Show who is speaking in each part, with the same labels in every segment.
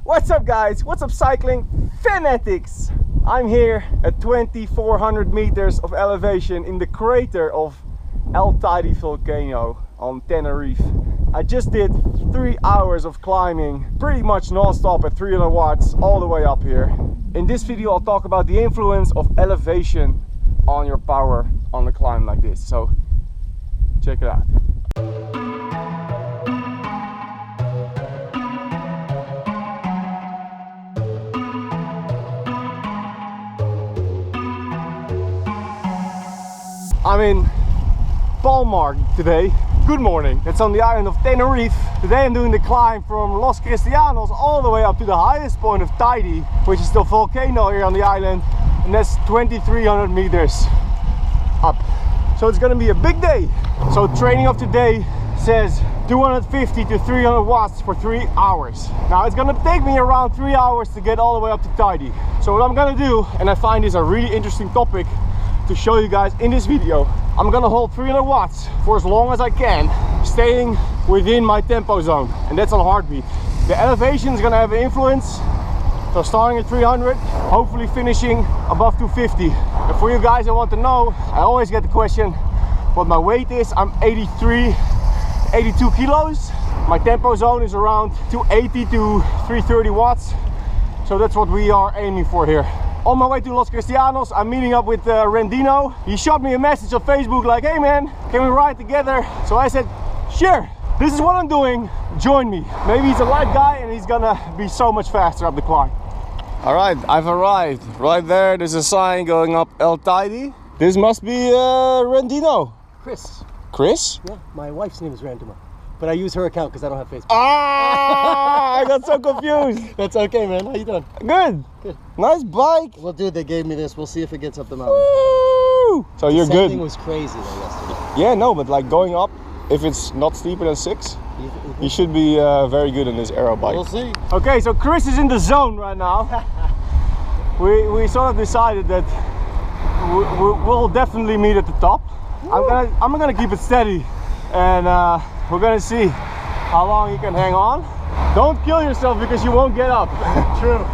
Speaker 1: What's up guys? What's up cycling fanatics? I'm here at 2400 meters of elevation in the crater of Mount Teide volcano on Tenerife. I just did 3 hours of climbing pretty much non-stop at 300 watts all the way up here. In this video I'll talk about the influence of elevation on your power on a climb like this. So check it out. I'm in Palma today. Good morning. It's on the island of Tenerife. Today I'm doing the climb from Los Cristianos all the way up to the highest point of Teide, which is the volcano here on the island, and that's 2300 meters up. So it's gonna be a big day. So training of today says 250 to 300 watts for 3 hours. Now it's gonna take me around 3 hours to get all the way up to Teide. So what I'm gonna do, and I find this a really interesting topic to show you guys in this video, I'm gonna hold 300 watts for as long as I can, staying within my tempo zone, and that's on heartbeat. The elevation is gonna have an influence, so starting at 300, hopefully finishing above 250. And for you guys that want to know, I always get the question what my weight is. I'm 82 kilos. My tempo zone is around 280 to 330 watts, so that's what we are aiming for here. On my way to Los Cristianos, I'm meeting up with Rendino. He shot me a message on Facebook like, hey man, can we ride together? So I said, sure, this is what I'm doing, join me. Maybe he's a light guy and he's gonna be so much faster up the climb. All right, I've arrived. Right there, there's a sign going up Mount Teide. This must be Rendino.
Speaker 2: Chris.
Speaker 1: Chris?
Speaker 2: Yeah, my wife's name is Rendino, but I use her account because I don't have Facebook.
Speaker 1: Ah, I got so confused.
Speaker 2: That's okay, man. How you doing?
Speaker 1: Good.
Speaker 2: Good.
Speaker 1: Nice bike.
Speaker 2: Well, dude, they gave me this. We'll see if it gets up the mountain.
Speaker 1: Woo! So you're good.
Speaker 2: Thing was crazy though yesterday.
Speaker 1: Yeah, no, but like going up, if it's not steeper than 6, you should be very good on this aero bike.
Speaker 2: We'll see. Okay,
Speaker 1: so Chris is in the zone right now. we sort of decided that we'll definitely meet at the top. I'm gonna keep it steady, and we're gonna see how long you can hang on. Don't kill yourself because you won't get up.
Speaker 2: True.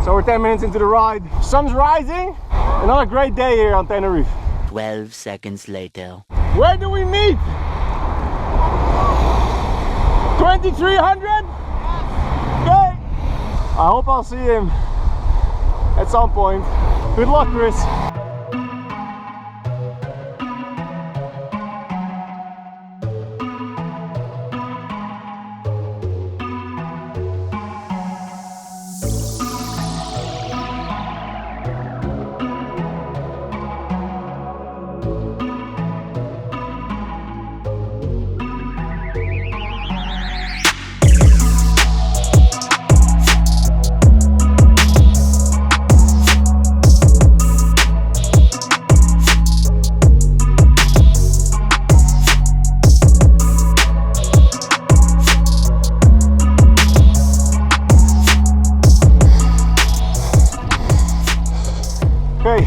Speaker 1: So we're 10 minutes into the ride. Sun's rising. Another great day here on Tenerife.
Speaker 3: 12 seconds later.
Speaker 1: Where do we meet? 2300? Okay. I hope I'll see him at some point. Good luck, Chris. Okay,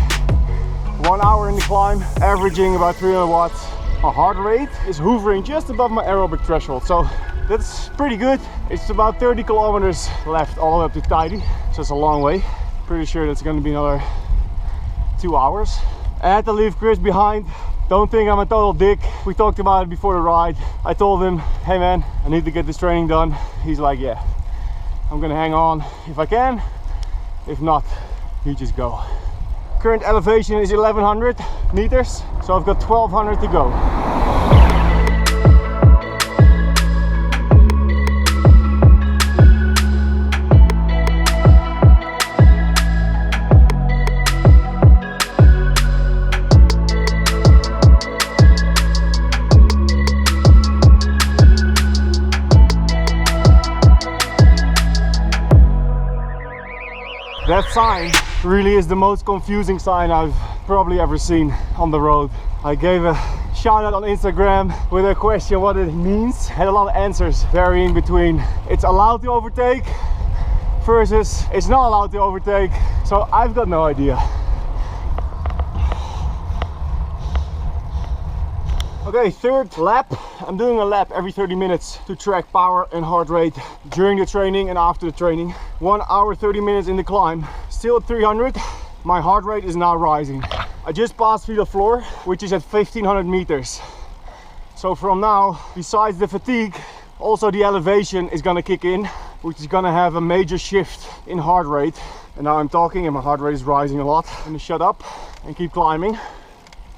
Speaker 1: 1 hour in the climb, averaging about 300 watts. My heart rate is hovering just above my aerobic threshold, so that's pretty good. It's about 30 kilometers left all the way up to Teide, so it's a long way. Pretty sure that's going to be another 2 hours. I had to leave Chris behind. Don't think I'm a total dick. We talked about it before the ride. I told him, hey man, I need to get this training done. He's like, yeah, I'm gonna hang on if I can. If not, you just go. Current elevation is 1100 meters, so I've got 1200 to go. That sign really is the most confusing sign I've probably ever seen on the road. I gave a shout out on Instagram with a question what it means. Had a lot of answers varying between it's allowed to overtake versus it's not allowed to overtake. So I've got no idea. Okay, third lap. I'm doing a lap every 30 minutes to track power and heart rate during the training and after the training. 1 hour 30 minutes in the climb. Still at 300. My heart rate is now rising. I just passed through the floor, which is at 1500 meters. So from now, besides the fatigue, also the elevation is gonna kick in, which is gonna have a major shift in heart rate. And now I'm talking and my heart rate is rising a lot. I'm gonna shut up and keep climbing.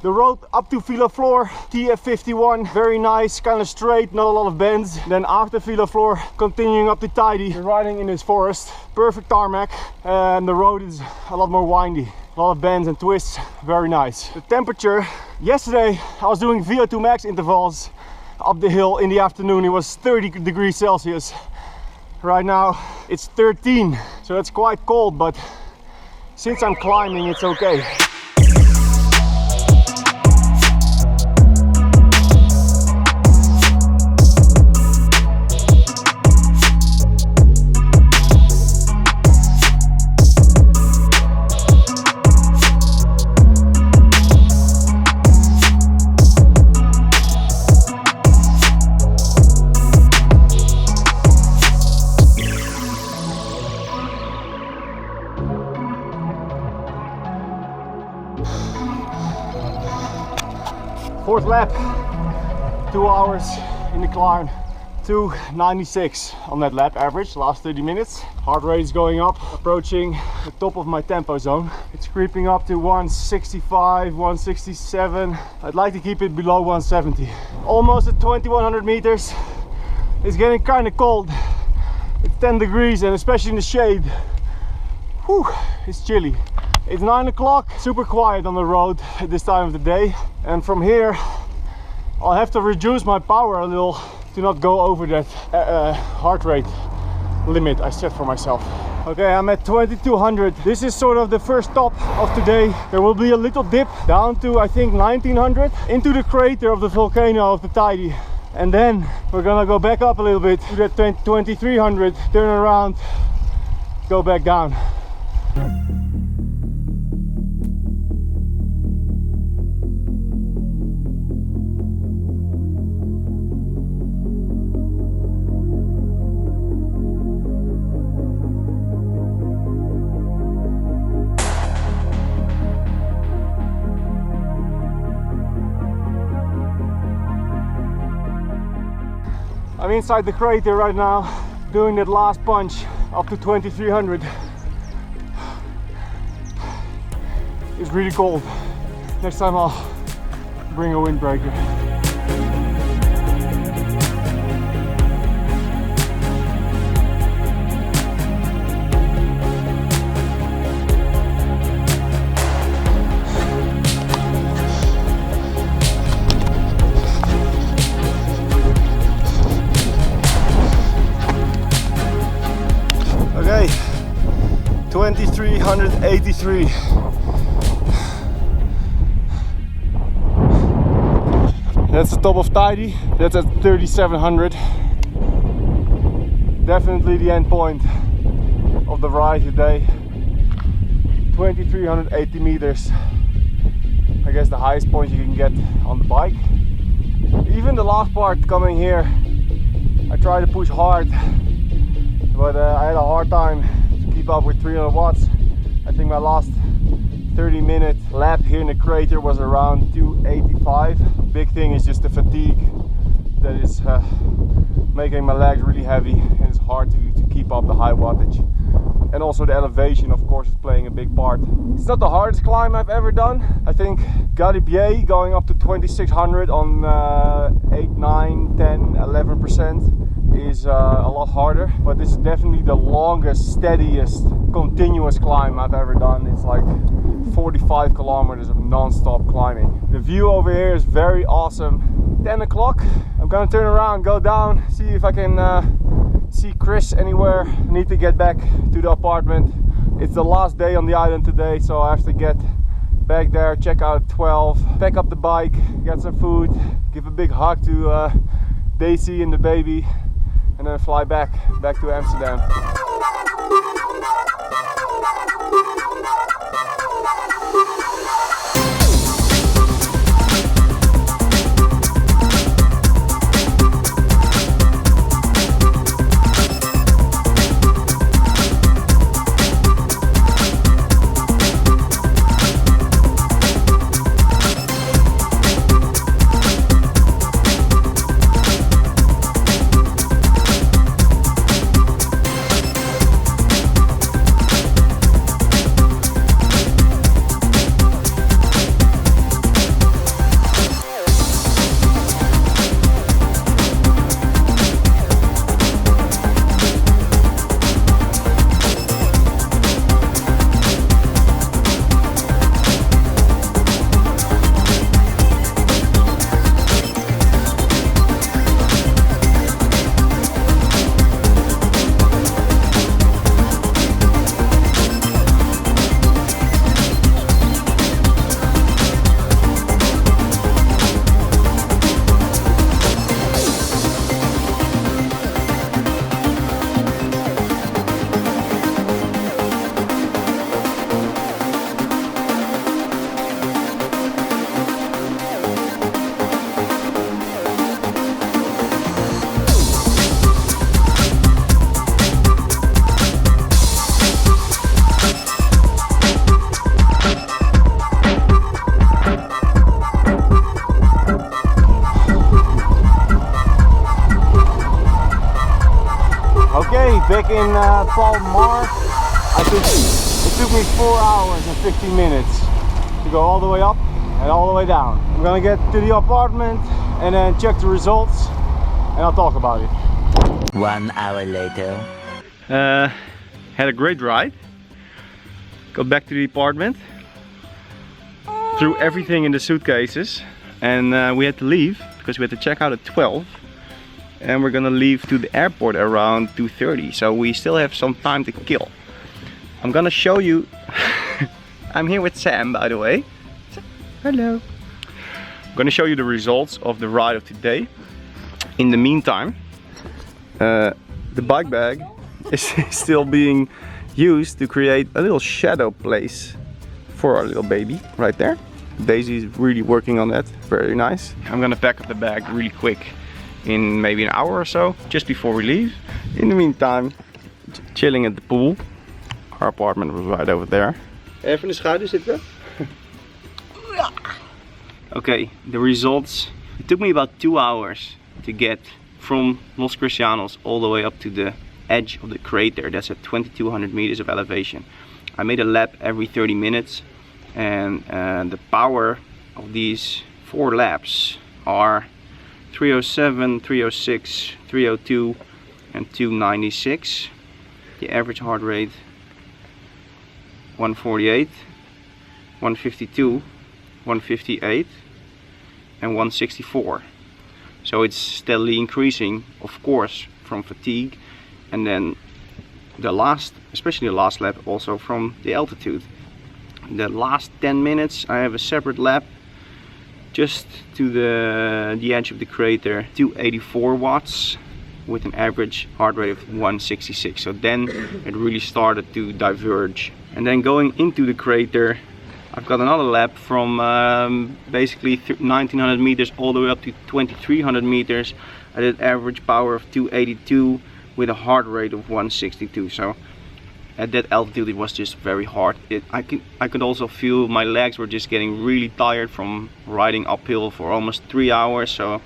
Speaker 1: The road up to Villa Flor, TF51, very nice, kind of straight, not a lot of bends. Then after Villa Flor, continuing up to Teide, we're riding in this forest, perfect tarmac, and the road is a lot more windy. A lot of bends and twists, very nice. The temperature, yesterday I was doing VO2 max intervals up the hill in the afternoon, it was 30 degrees Celsius. Right now it's 13, so that's quite cold, but since I'm climbing, it's okay. Fourth lap, 2 hours in the climb, 2:96 on that lap average, last 30 minutes. Heart rate is going up, approaching the top of my tempo zone. It's creeping up to 165, 167. I'd like to keep it below 170. Almost at 2100 meters. It's getting kind of cold. It's 10 degrees and especially in the shade, whew, it's chilly. It's 9 o'clock, super quiet on the road at this time of the day. And from here, I'll have to reduce my power a little to not go over that heart rate limit I set for myself. Okay, I'm at 2200. This is sort of the first stop of today. There will be a little dip down to, I think, 1900 into the crater of the volcano of the Teide. And then we're gonna go back up a little bit to that 2300, turn around, go back down. I'm inside the crater right now, doing that last punch up to 2300. It's really cold. Next time I'll bring a windbreaker. Okay, 2383. That's the top of Teide. That's at 3700. Definitely the end point of the ride today. 2380 meters. I guess the highest point you can get on the bike. Even the last part coming here, I tried to push hard, but I had a hard time to keep up with 300 watts. I think my last 30-minute lap here in the crater was around 285. Big thing is just the fatigue that is making my legs really heavy, and it's hard to keep up the high wattage. And also the elevation, of course, is playing a big part. It's not the hardest climb I've ever done. I think Galibier going up to 2600 on 8, 9, 10, 11% is a lot harder, but this is definitely the longest, steadiest, continuous climb I've ever done. It's like 45 kilometers of non-stop climbing. The view over here is very awesome. 10 o'clock, I'm gonna turn around, go down, see if I can see Chris anywhere. I need to get back to the apartment. It's the last day on the island today, so I have to get back there, check out at 12, pack up the bike, get some food, give a big hug to Daisy and the baby, and then fly back to Amsterdam. mark. It took me 4 hours and 15 minutes to go all the way up and all the way down. I'm gonna get to the apartment and then check the results and I'll talk about it.
Speaker 3: 1 hour later.
Speaker 1: Had a great ride. Got back to the apartment. Threw everything in the suitcases and we had to leave because we had to check out at 12. And we're gonna leave to the airport around 2:30. So we still have some time to kill. I'm gonna show you. I'm here with Sam, by the way. Hello. I'm gonna show you the results of the ride of today. In the meantime, the bike bag is still being used to create a little shadow place for our little baby right there. Daisy is really working on that. Very nice. I'm gonna pack up the bag really quick in maybe an hour or so, just before we leave. In the meantime, chilling at the pool. Our apartment was right over there. Even in de schaduw zitten. Okay, the results. It took me about 2 hours to get from Los Cristianos all the way up to the edge of the crater. That's at 2200 meters of elevation. I made a lap every 30 minutes and the power of these 4 laps are 307, 306, 302 and 296. The average heart rate 148, 152, 158 and 164. So it's steadily increasing, of course, from fatigue, and then the last, especially the last lap, also from the altitude. The last 10 minutes I have a separate lap just to the edge of the crater, 284 watts with an average heart rate of 166. So then it really started to diverge. And then going into the crater, I've got another lap from basically 1900 meters all the way up to 2300 meters at an average power of 282 with a heart rate of 162. So at that altitude it was just very hard. I could also feel my legs were just getting really tired from riding uphill for almost 3 hours. So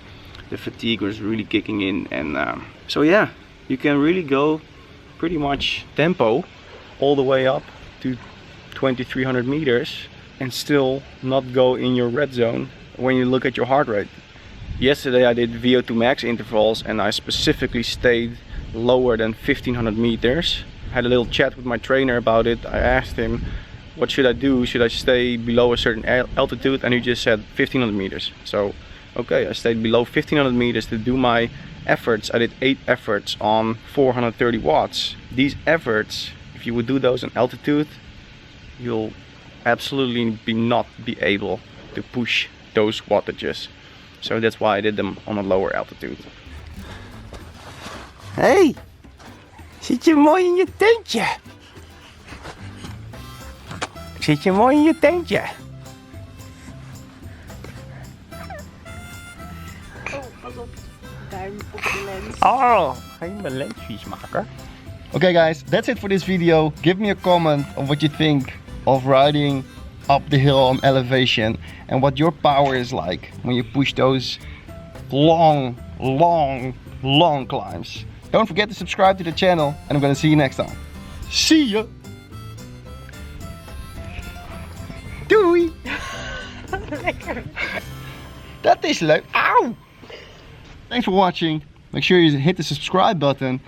Speaker 1: the fatigue was really kicking in, and so yeah, you can really go pretty much tempo all the way up to 2300 meters and still not go in your red zone when you look at your heart rate. Yesterday I did VO2 max intervals and I specifically stayed lower than 1500 meters. Had a little chat with my trainer about it. I asked him, what should I do? Should I stay below a certain altitude? And he just said 1500 meters. So okay, I stayed below 1500 meters to do my efforts. I did 8 efforts on 430 watts. These efforts, if you would do those on altitude, you'll absolutely not be able to push those wattages. So that's why I did them on a lower altitude. Hey, zit je mooi in je tentje? Zit je mooi in je tentje?
Speaker 4: Oh, pas op. Duim op de lens.
Speaker 1: Oh, ga je mijn lens vies maken? Okay guys, that's it for this video. Give me a comment on what you think of riding up the hill on elevation and what your power is like when you push those long climbs. Don't forget to subscribe to the channel and I'm gonna see you next time. See ya! Doei!
Speaker 4: Lekker.
Speaker 1: Dat is leuk. Ow! Thanks for watching. Make sure you hit the subscribe button.